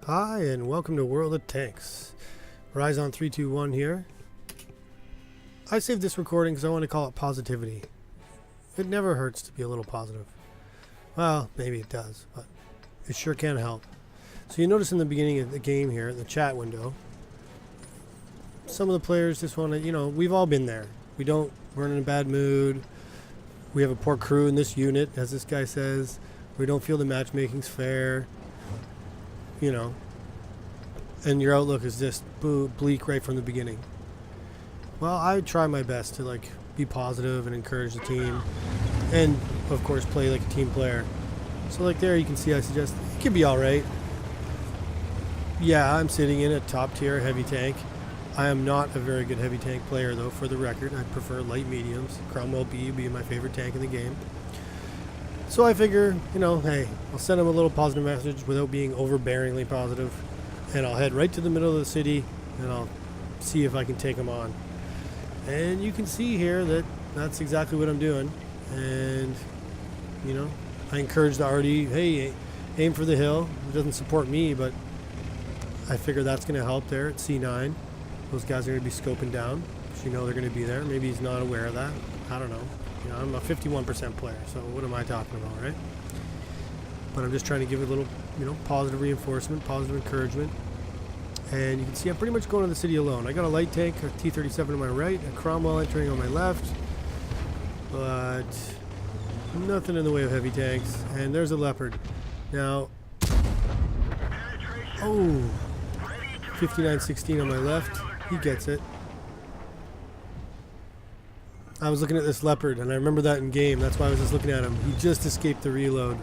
Hi, and welcome to World of Tanks. Horizon 321 here. I saved this recording because I want to call it positivity. It never hurts to be a little positive. Well, maybe it does, but it sure can help. So you notice in the beginning of the game here, in the chat window, some of the players just want to, we've all been there. We're in a bad mood. We have a poor crew in this unit, as this guy says. We don't feel the matchmaking's fair. And your outlook is just bleak right from the beginning. Well, I try my best to be positive and encourage the team, and of course play like a team player. So there you can see I suggest it could be all right. Yeah, I'm sitting in a top tier heavy tank. I am not a very good heavy tank player though, for the record. I prefer light mediums. Cromwell B being my favorite tank in the game. So I figure, hey, I'll send him a little positive message without being overbearingly positive. And I'll head right to the middle of the city and I'll see if I can take him on. And you can see here that that's exactly what I'm doing. And, I encourage the RD, hey, aim for the hill. It doesn't support me, but I figure that's going to help there at C9. Those guys are going to be scoping down. So they're going to be there. Maybe he's not aware of that. I don't know. I'm a 51% player, so what am I talking about, right? But I'm just trying to give it a little, positive reinforcement, positive encouragement. And you can see I'm pretty much going to the city alone. I got a light tank, a T-37 on my right, a Cromwell entering on my left, but nothing in the way of heavy tanks. And there's a Leopard. Now, 5916 on my left. He gets it. I was looking at this Leopard, and I remember that in game. That's why I was just looking at him. He just escaped the reload.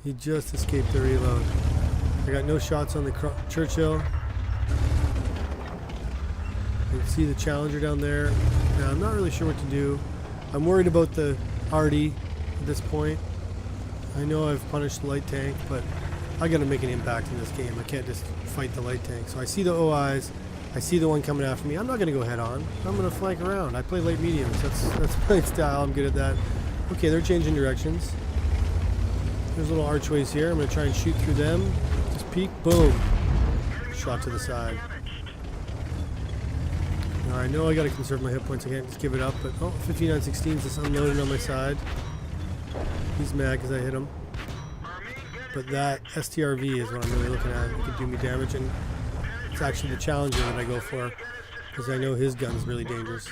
I got no shots on the Churchill. You can see the Challenger down there. Now, I'm not really sure what to do. I'm worried about the RD at this point. I know I've punished the light tank, but I got to make an impact in this game. I can't just fight the light tank. So I see the OIs. I see the one coming after me. I'm not going to go head on. I'm going to flank around. I play light mediums. That's my style. I'm good at that. Okay, they're changing directions. There's little archways here. I'm going to try and shoot through them. Just peek. Boom. Shot to the side. Now, I know I got to conserve my hit points. I can't just give it up. But 5916 is just unloading on my side. He's mad because I hit him. But that STRV is what I'm really looking at. It could do me damage, and it's actually the Challenger that I go for because I know his gun's really dangerous.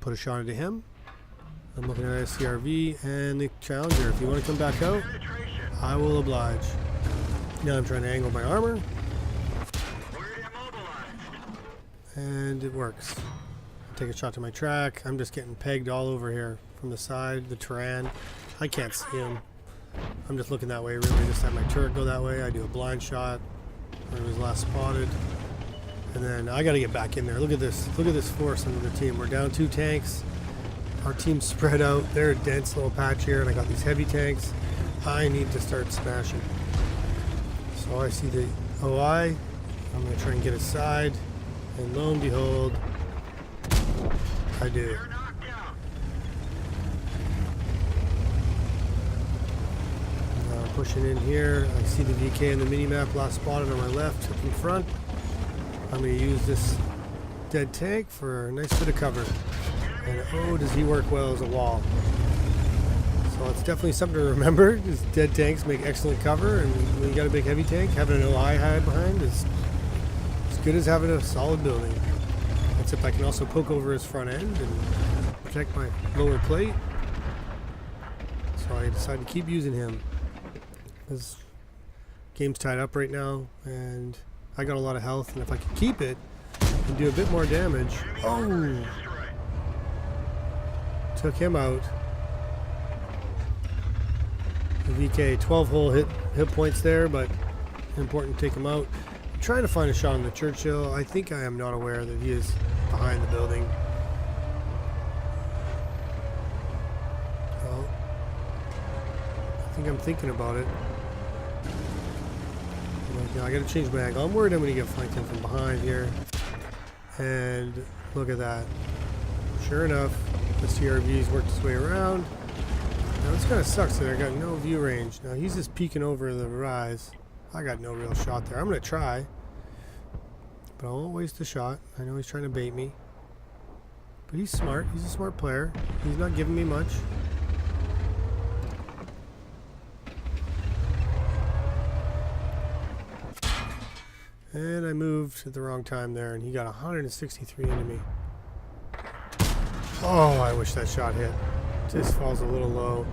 Put a shot into him. I'm looking at STRV and the Challenger. If you want to come back out, I will oblige. Now I'm trying to angle my armor. And it works. Take a shot to my track. I'm just getting pegged all over here from the side, the Turan. I can't see him. I'm just looking that way, really. Just have my turret go that way. I do a blind shot where he was last spotted. And then I got to get back in there. Look at this. Look at this force under the team. We're down 2 tanks. Our team's spread out. They're a dense little patch here, and I got these heavy tanks. I need to start smashing. So I see the OI. I'm going to try and get aside. And lo and behold, I do. Pushing in here. I see the VK in the minimap last spotted on my left, up in front. I'm going to use this dead tank for a nice bit of cover. And does he work well as a wall. So it's definitely something to remember, is dead tanks make excellent cover, and when you got a big heavy tank, having an OI hide behind is as good as having a solid building. Except I can also poke over his front end and protect my lower plate. So I decided to keep using him. This game's tied up right now, and I got a lot of health, and if I could keep it and do a bit more damage. Took him out. The VK 12 whole hit points there, but important to take him out. I'm trying to find a shot on the Churchill. I think I am not aware that he is behind the building. Well, I think I'm thinking about it. I gotta change my angle. I'm worried I'm gonna get flanked in from behind here. And look at that. Sure enough, the CRV's worked its way around. Now this kind of sucks that I got no view range. Now he's just peeking over the rise. I got no real shot there. I'm going to try. But I won't waste a shot. I know he's trying to bait me. But he's smart. He's a smart player. He's not giving me much. And I moved at the wrong time there, and he got 163 into me. Oh, I wish that shot hit. Just falls a little low.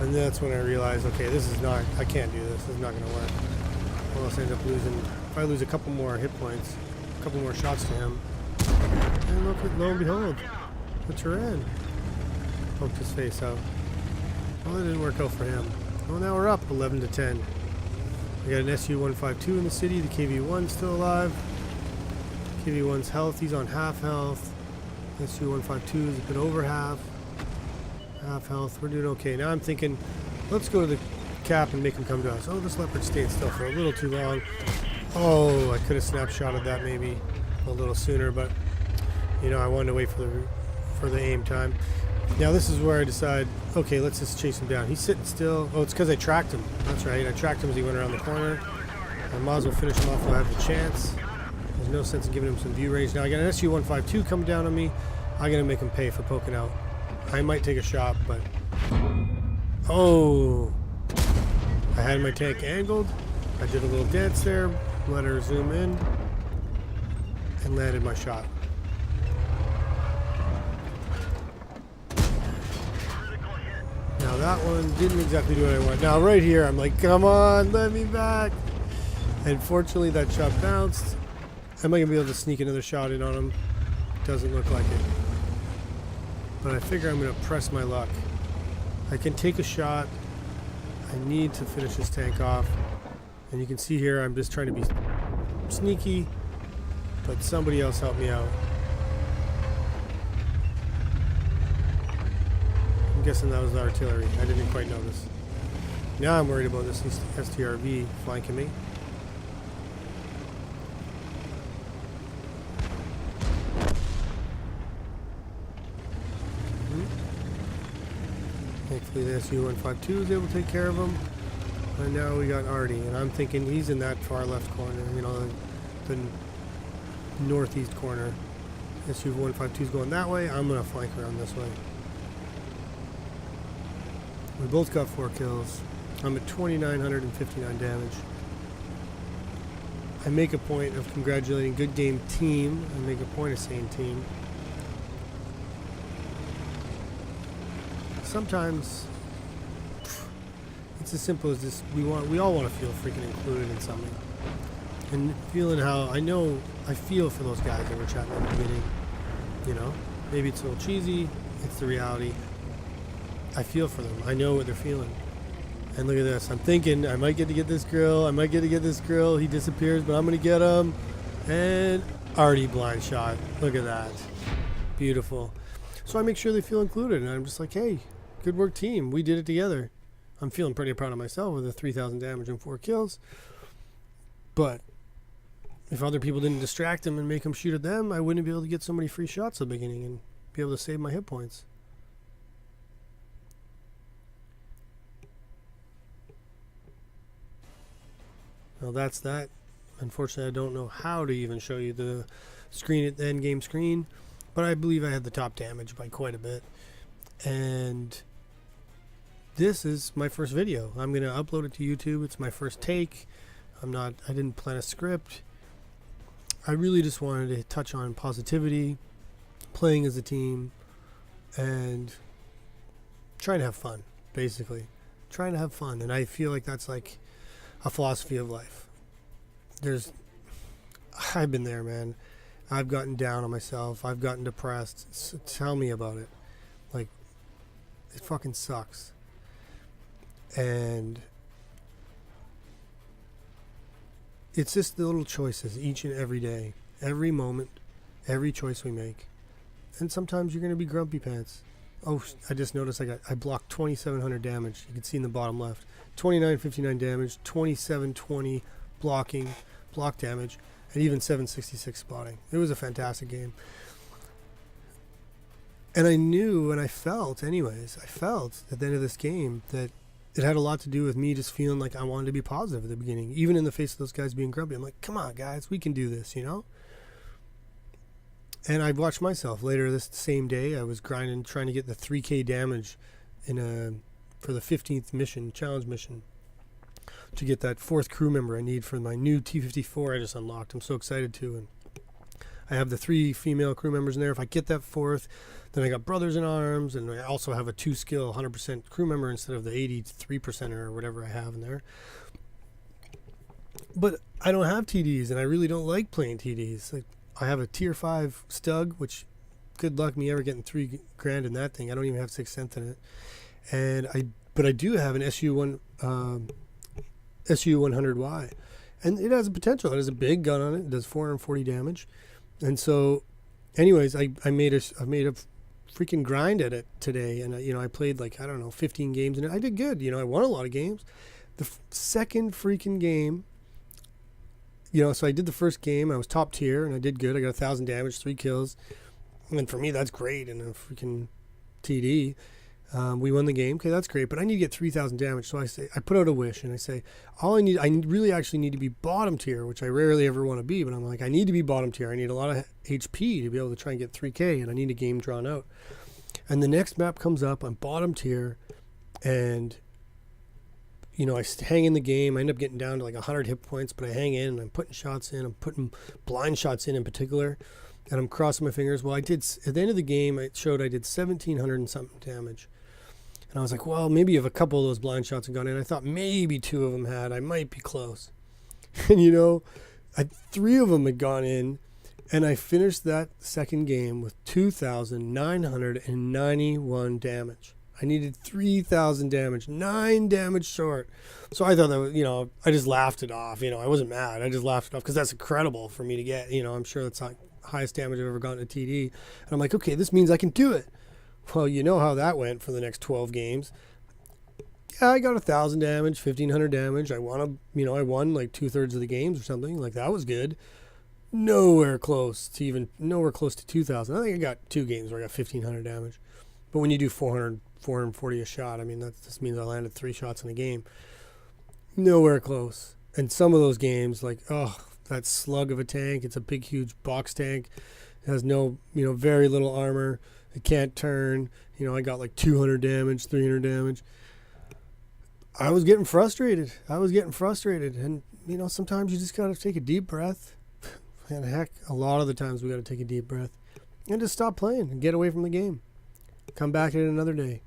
And that's when I realized, okay, this is not, I can't do this. This is not going to work. I'll also end up losing, if I lose a couple more hit points, a couple more shots to him. And look at, lo and behold, the Turan poked his face out. Well, that didn't work out for him. Well, now we're up 11 to 10. We got an SU-152 in the city. The KV-1's still alive. KV-1's health, he's on half health. SU-152 has been over half health. We're doing okay. Now I'm thinking, let's go to the cap and make him come to us. Oh, this leopard stayed still for a little too long. Oh, I could have snapshotted that maybe a little sooner, but you know, I wanted to wait for the aim time. Now this is where I decide, okay, let's just chase him down. He's sitting still. Oh, it's because I tracked him. That's right. I tracked him as he went around the corner. I might as well finish him off while I have the chance. There's no sense in giving him some view range. Now I got an SU-152 coming down on me. I gotta make him pay for poking out. I might take a shot, but oh, I had my tank angled. I did a little dance there, let her zoom in, and landed my shot. Now that one didn't exactly do what I wanted. Now right here, I'm like, come on, let me back. And fortunately, that shot bounced. Am I gonna be able to sneak another shot in on him? Doesn't look like it. But I figure I'm gonna press my luck. I can take a shot. I need to finish this tank off. And you can see here, I'm just trying to be sneaky, but somebody else helped me out. I'm guessing that was the artillery. I didn't quite notice. Now I'm worried about this STRV flanking me. Thankfully the SU-152 was able to take care of him. And now we got Artie, and I'm thinking he's in that far left corner, you know, the northeast corner. SU-152 is going that way. I'm going to flank around this way. We both got 4 kills. I'm at 2,959 damage. I make a point of congratulating good game team. I make a point of saying team. Sometimes it's as simple as this. We all want to feel freaking included in something. And feeling how I feel for those guys that were chatting at the beginning. You know, maybe it's a little cheesy. It's the reality. I feel for them. I know what they're feeling. And look at this. I'm thinking I might get to get this girl. I might get to get this girl. He disappears, but I'm going to get him. And already blind shot. Look at that. Beautiful. So I make sure they feel included. And I'm just like, hey, good work, team. We did it together. I'm feeling pretty proud of myself with the 3,000 damage and 4 kills. But if other people didn't distract him and make him shoot at them, I wouldn't be able to get so many free shots at the beginning and be able to save my hit points. Well, that's that. Unfortunately, I don't know how to even show you the screen at the end game screen, but I believe I had the top damage by quite a bit. And this is my first video. I'm going to upload it to YouTube. It's my first take. I didn't plan a script. I really just wanted to touch on positivity, playing as a team, and trying to have fun, basically. Trying to have fun. And I feel like that's like a philosophy of life. I've been there, man. I've gotten down on myself. I've gotten depressed. So tell me about it. Like, it fucking sucks. And it's just the little choices each and every day, every moment, every choice we make. And sometimes you're going to be grumpy pants. Oh, I just noticed I blocked 2,700 damage. You can see in the bottom left. 2,959 damage, 2,720 block damage, and even 766 spotting. It was a fantastic game. And I knew, and I felt anyways, at the end of this game that it had a lot to do with me just feeling like I wanted to be positive at the beginning, even in the face of those guys being grumpy. I'm like, come on, guys, we can do this, you know? And I watched myself later this same day. I was grinding, trying to get the 3K damage for the 15th mission, challenge mission, to get that 4th crew member I need for my new T-54 I just unlocked. I'm so excited to. And I have the 3 female crew members in there. If I get that 4th, then I got brothers in arms, and I also have a 2-skill 100% crew member instead of the 83% or whatever I have in there. But I don't have TDs, and I really don't like playing TDs. Like, I have a tier 5 Stug, which good luck me ever getting $3,000 in that thing. I don't even have 6 cents in it. But I do have an SU-100Y, and it has a potential. It has a big gun on it. It does 440 damage. And so, anyways, I made a freaking grind at it today, and I played 15 games in it. I did good. I won a lot of games. The second freaking game, so I did the first game. I was top tier, and I did good. I got 1,000 damage, 3 kills, and for me, that's great. And a freaking TD. We won the game. Okay, that's great, but I need to get 3,000 damage. So I put out a wish, and I say, I really actually need to be bottom tier, which I rarely ever want to be, but I'm like, I need to be bottom tier. I need a lot of HP to be able to try and get 3K, and I need a game drawn out. And the next map comes up, I'm bottom tier, and, I hang in the game. I end up getting down to 100 hit points, but I hang in, and I'm putting shots in. I'm putting blind shots in particular, and I'm crossing my fingers. Well, at the end of the game, it showed I did 1,700 and something damage. And I was like, well, maybe if a couple of those blind shots had gone in, I thought maybe 2 of them had. I might be close. And, 3 of them had gone in, and I finished that second game with 2,991 damage. I needed 3,000 damage, 9 damage short. So I thought that was, I just laughed it off. I wasn't mad. I just laughed it off because that's incredible for me to get. I'm sure that's the highest damage I've ever gotten at TD. And I'm like, okay, this means I can do it. Well, you know how that went for the next 12 games. Yeah, I got 1,000 damage, 1,500 damage. I won like 2/3 of the games or something. Like, that was good. Nowhere close to 2,000. I think I got 2 games where I got 1,500 damage. But when you do 440 a shot, that just means I landed 3 shots in a game. Nowhere close. And some of those games, that slug of a tank, it's a big, huge box tank. It has no, very little armor. It can't turn. I got 200 damage, 300 damage. I was getting frustrated. And, sometimes you just got to take a deep breath. And heck, a lot of the times we got to take a deep breath and just stop playing and get away from the game. Come back at it another day.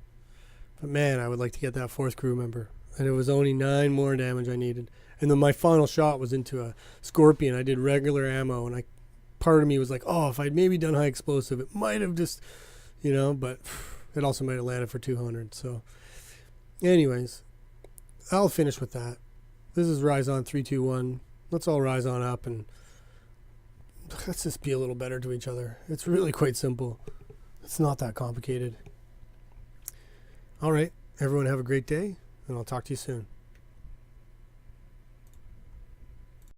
But man, I would like to get that 4th crew member. And it was only 9 more damage I needed. And then my final shot was into a Scorpion. I did regular ammo, and part of me was like, oh, if I'd maybe done high explosive, it might have just, but it also might have landed for 200. So anyways, I'll finish with that. This is Rise On 321. Let's all rise on up, and let's just be a little better to each other. It's really quite simple. It's not that complicated. All right, everyone have a great day, and I'll talk to you soon.